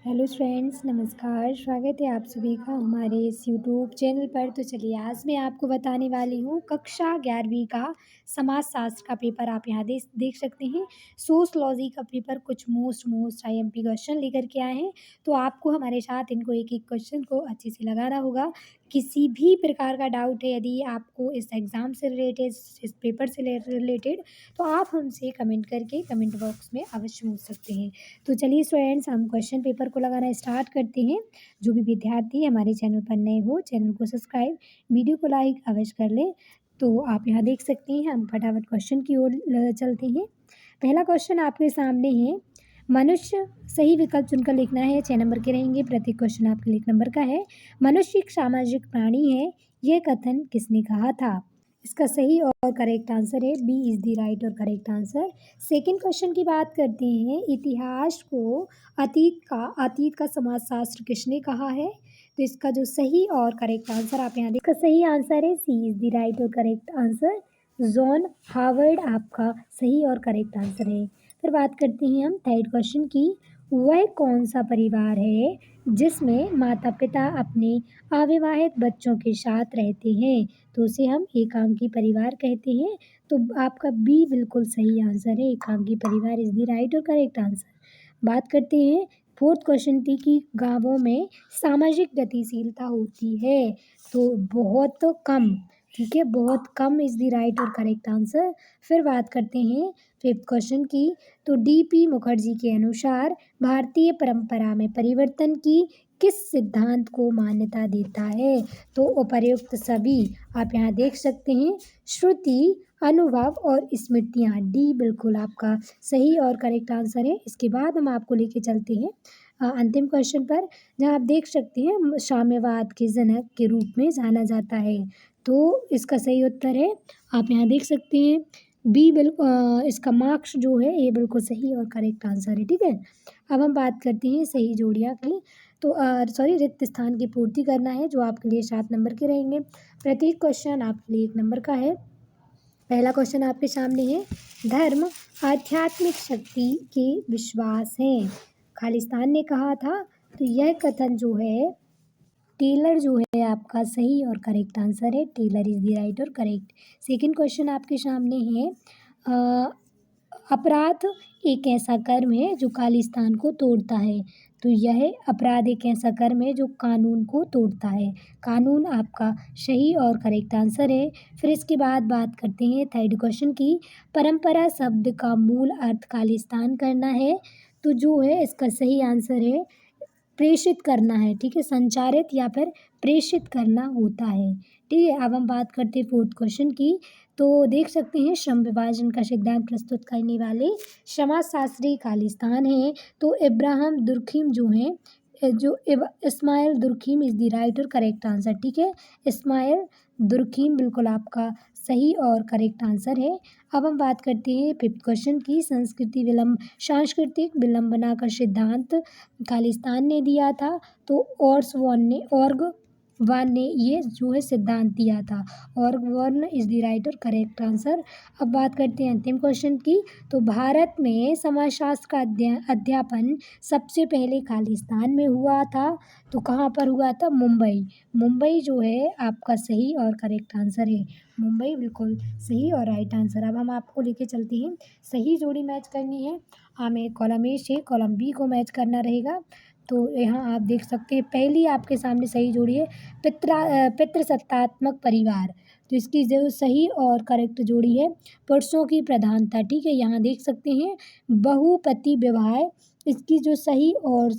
Hello friends, नमस्कार। स्वागत है आप सभी का हमारे इस यूट्यूब चैनल पर। तो चलिए आज मैं आपको बताने वाली हूँ कक्षा 11वीं का समाजशास्त्र का पेपर। आप यहाँ देख सकते हैं सोशलॉजी का पेपर। कुछ मोस्ट आईएमपी क्वेश्चन लेकर के आए हैं। तो आपको हमारे साथ इनको एक एक क्वेश्चन को अच्छे से लगाना होगा। किसी भी प्रकार का डाउट है यदि आपको इस एग्ज़ाम से रिलेटेड, इस पेपर से रिलेटेड, तो आप हमसे कमेंट करके कमेंट बॉक्स में अवश्य पूछ सकते हैं। तो चलिए स्टूडेंट्स, हम क्वेश्चन पेपर को लगाना स्टार्ट करते हैं। जो भी विद्यार्थी हमारे चैनल पर नए हो, चैनल को सब्सक्राइब, वीडियो को लाइक अवश्य कर लें। तो आप यहाँ देख सकते हैं, हम फटाफट क्वेश्चन की ओर चलते हैं। पहला क्वेश्चन आपके सामने है। मनुष्य, सही विकल्प चुनकर लिखना है। 6 नंबर के रहेंगे। प्रत्येक क्वेश्चन आपके लिए 1 नंबर का है। मनुष्य एक सामाजिक प्राणी है, यह कथन किसने कहा था? इसका सही और करेक्ट आंसर है बी इज़ द राइट और करेक्ट आंसर। सेकंड क्वेश्चन की बात करते हैं। इतिहास को अतीत का समाजशास्त्र किसने कहा है? तो इसका जो सही और करेक्ट आंसर आप यहाँ देखो, सही आंसर है सी इज़ द राइट और करेक्ट आंसर। जॉन हावर्ड आपका सही और करेक्ट आंसर है। फिर बात करते हैं हम थर्ड क्वेश्चन की। वह कौन सा परिवार है जिसमें माता पिता अपने अविवाहित बच्चों के साथ रहते हैं? तो उसे हम एकांकी परिवार कहते हैं। तो आपका बी बिल्कुल सही आंसर है, एकांकी परिवार इज़ द राइट और करेक्ट आंसर। बात करते हैं फोर्थ क्वेश्चन की गांवों में सामाजिक गतिशीलता होती है? तो बहुत कम, ठीक है, बहुत कम इज़ द राइट और करेक्ट आंसर। फिर बात करते हैं फिफ्थ क्वेश्चन की। तो डीपी मुखर्जी के अनुसार भारतीय परंपरा में परिवर्तन की किस सिद्धांत को मान्यता देता है? तो उपर्युक्त सभी आप यहाँ देख सकते हैं, श्रुति, अनुभव और स्मृतियाँ। डी बिल्कुल आपका सही और करेक्ट आंसर है। इसके बाद हम आपको लेके चलते हैं अंतिम क्वेश्चन पर, जहाँ आप देख सकते हैं साम्यवाद के जनक के रूप में जाना जाता है। तो इसका सही उत्तर है, आप यहाँ देख सकते हैं, बी इसका मार्क्स जो है ये बिल्कुल सही और करेक्ट आंसर है। ठीक है, अब हम बात करते हैं सही जोड़ियाँ की। तो रिक्त स्थान की पूर्ति करना है, जो आपके लिए 7 नंबर के रहेंगे। प्रत्येक क्वेश्चन आपके लिए 1 नंबर का है। पहला क्वेश्चन आपके सामने है। धर्म आध्यात्मिक शक्ति के विश्वास है, खालिस्तान ने कहा था। तो यह कथन जो है टेलर जो है आपका सही और करेक्ट आंसर है। टेलर इज़ द राइट और करेक्ट। सेकंड क्वेश्चन आपके सामने है। अपराध एक ऐसा कर्म है जो खालिस्तान को तोड़ता है। तो यह अपराध एक ऐसा कर्म है जो कानून को तोड़ता है। कानून आपका सही और करेक्ट आंसर है। फिर इसके बाद बात करते हैं थर्ड क्वेश्चन की। परंपरा शब्द का मूल अर्थ खालिस्तान करना है। तो जो है इसका सही आंसर है प्रेषित करना है। ठीक है, संचारित या फिर प्रेषित करना होता है। ठीक है, अब हम बात करते हैं फोर्थ क्वेश्चन की। तो देख सकते हैं श्रम विभाजन का सिद्धांत प्रस्तुत करने वाले समाजशास्त्री खालिस्तान हैं। तो इब्राहिम दुर्खिम जो हैं, इस्माइल दुर्खिम इज़ द राइट और करेक्ट आंसर। ठीक है, इस्माइल दुर्खिम बिल्कुल आपका सही और करेक्ट आंसर है। अब हम बात करते हैं फिफ्थ क्वेश्चन की। सांस्कृतिक विलंबना का सिद्धांत खालिस्तान ने दिया था। तो ऑर्गवान ने ये जो है सिद्धांत दिया था। ऑर्गवान इज़ द राइट और करेक्ट आंसर। अब बात करते हैं अंतिम क्वेश्चन की। तो भारत में समाजशास्त्र का अध्यापन सबसे पहले खालिस्तान में हुआ था। तो कहाँ पर हुआ था? मुंबई। मुंबई जो है आपका सही और करेक्ट आंसर है। मुंबई बिल्कुल सही और राइट आंसर। अब हम आपको लेके चलते हैं, सही जोड़ी मैच करनी है। हमें कॉलम ए से कॉलम बी को मैच करना रहेगा। तो यहाँ आप देख सकते हैं पहली आपके सामने सही जोड़ी है, पितृसत्तात्मक परिवार। तो इसकी जो सही और करेक्ट जोड़ी है पुरुषों की प्रधानता। ठीक है, यहाँ देख सकते हैं बहुपति विवाह। इसकी जो सही और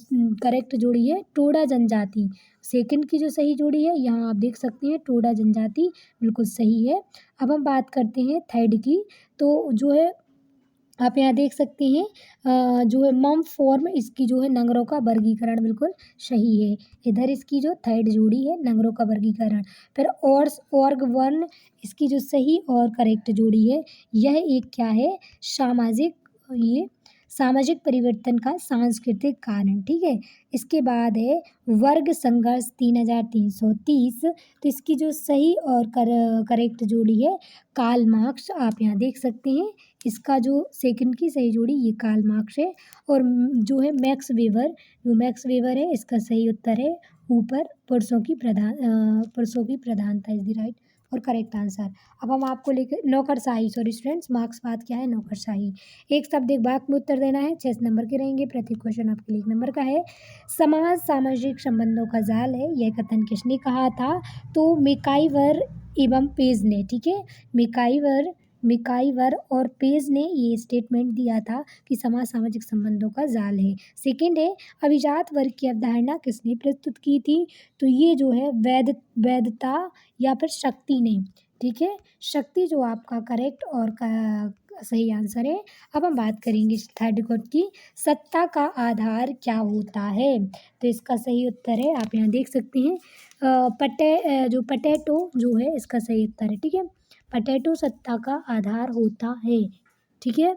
करेक्ट जोड़ी है टोडा जनजाति। सेकंड की जो सही जोड़ी है यहाँ आप देख सकते हैं टोडा जनजाति बिल्कुल सही है। अब हम बात करते हैं थर्ड की। तो जो है आप यहाँ देख सकते हैं जो है मम फॉर्म, इसकी जो है नंगरों का वर्गीकरण बिल्कुल सही है। इधर इसकी जो थर्ड जोड़ी है नंगरों का वर्गीकरण। फिर ऑर्ग वर्ण, इसकी जो सही और करेक्ट जोड़ी है यह एक क्या है? सामाजिक परिवर्तन का सांस्कृतिक कारण। ठीक है, इसके बाद है वर्ग संघर्ष 3330। तो इसकी जो सही और करेक्ट जोड़ी है कार्ल मार्क्स। आप यहाँ देख सकते हैं इसका जो सेकंड की सही जोड़ी ये कार्ल मार्क्स है। और जो है मैक्स वेबर है, इसका सही उत्तर है ऊपर, पुरुषों की प्रधानता इज द राइट और करेक्ट आंसर। अब हम आपको लेकर नौकरशाही, सॉरी स्टूडेंट्स, मार्क्स बात क्या है, नौकरशाही। एक शब्द एक वाक्य में उत्तर देना है, 6 नंबर के रहेंगे, प्रति क्वेश्चन आपके लिए 1 नंबर का है। समाज सामाजिक संबंधों का जाल है, यह कथन किसने कहा था, तो मिकाइवर एवं पेज ने, ठीक है, मिकाइवर और पेज ने ये स्टेटमेंट दिया था कि समाज सामाजिक संबंधों का जाल है। सेकंड है, अभिजात वर्ग की अवधारणा किसने प्रस्तुत की थी, तो ये जो है वैधता या फिर शक्ति ने, ठीक है, शक्ति जो आपका करेक्ट और सही आंसर है। अब हम बात करेंगे थर्ड क्वेश्चन की, सत्ता का आधार क्या होता है, तो इसका सही उत्तर है, आप यहाँ देख सकते हैं, पटेटो जो है इसका सही उत्तर है, ठीक है, पटेटो सत्ता का आधार होता है, ठीक है।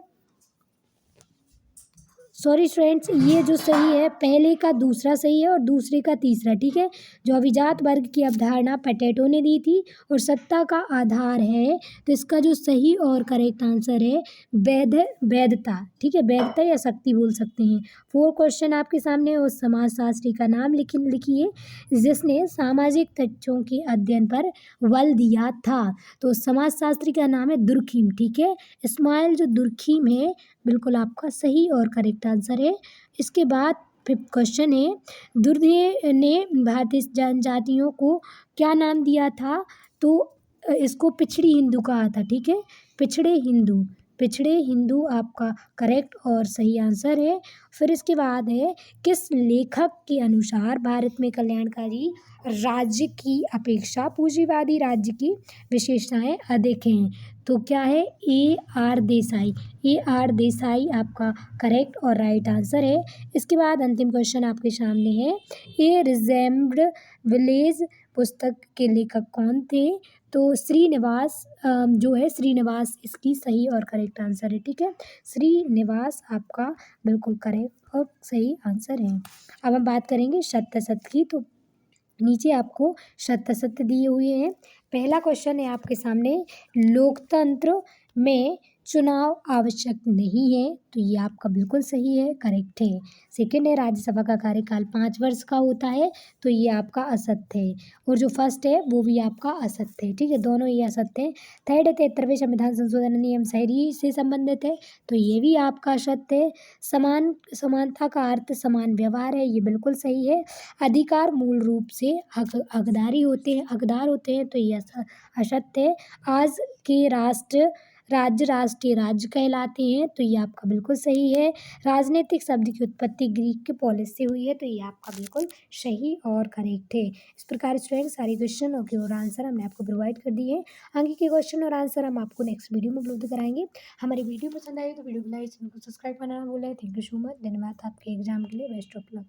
सॉरी स्टूडेंट्स, ये जो सही है पहले का दूसरा सही है और दूसरे का तीसरा, ठीक है। जो अभिजात वर्ग की अवधारणा पटेटो ने दी थी और सत्ता का आधार है, तो इसका जो सही और करेक्ट आंसर है वैधता, ठीक है, वैधता या शक्ति बोल सकते हैं। 4 क्वेश्चन आपके सामने, उस समाजशास्त्री का नाम लिखिए जिसने सामाजिक तथ्यों के अध्ययन पर बल दिया था, तो समाजशास्त्री का नाम है दुर्खीम, ठीक है, इस्माइल जो दुर्खीम है, बिल्कुल आपका सही और करेक्ट आंसर है। इसके बाद 5th क्वेश्चन है, दुर्दे ने भारतीय जनजातियों को क्या नाम दिया था, तो इसको पिछड़ी हिंदू कहा था, ठीक है, पिछड़े हिंदू आपका करेक्ट और सही आंसर है। फिर इसके बाद है, किस लेखक के अनुसार भारत में कल्याणकारी राज्य की अपेक्षा पूंजीवादी राज्य की विशेषताएं अधिक हैं, तो क्या है, ए आर देसाई आपका करेक्ट और राइट आंसर है। इसके बाद अंतिम क्वेश्चन आपके सामने है, ए रिजेम्ब्ड विलेज पुस्तक के लेखक कौन थे, तो श्रीनिवास जो है श्रीनिवास इसकी सही और करेक्ट आंसर है, ठीक है, श्रीनिवास आपका बिल्कुल करेक्ट और सही आंसर है। अब हम बात करेंगे शत असत की, तो नीचे आपको शत असत्य दिए हुए हैं। पहला क्वेश्चन है आपके सामने, लोकतंत्र में चुनाव आवश्यक नहीं है, तो ये आपका बिल्कुल सही है, करेक्ट है। सेकंड है, राज्यसभा का कार्यकाल 5 वर्ष का होता है, तो ये आपका असत्य है। और जो फर्स्ट है वो भी आपका असत्य है, ठीक है, दोनों ये असत्य है। थर्ड है, 73वें संविधान संशोधन नियम शहरी से संबंधित है, तो ये भी आपका असत्य है। समानता का अर्थ समान व्यवहार है, ये बिल्कुल सही है। अधिकार मूल रूप से हकदार होते हैं, तो ये असत्य है। आज के राष्ट्रीय राज्य कहलाते हैं, तो ये आपका बिल्कुल सही है। राजनीतिक शब्द की उत्पत्ति ग्रीक के पोलिस से हुई है, तो ये आपका बिल्कुल सही और करेक्ट है। इस प्रकार स्टूडेंट सारे क्वेश्चन और आंसर हमने आपको प्रोवाइड कर दिए हैं। आगे के क्वेश्चन और आंसर हम आपको नेक्स्ट वीडियो में उपलब्ध कराएंगे। हमारी वीडियो पसंद आई तो वीडियो को लाइक, चैनल को सब्सक्राइब करना ना भूलें। थैंक यू सो मच, धन्यवाद। आपके एग्जाम के लिए बेस्ट ऑफ लक।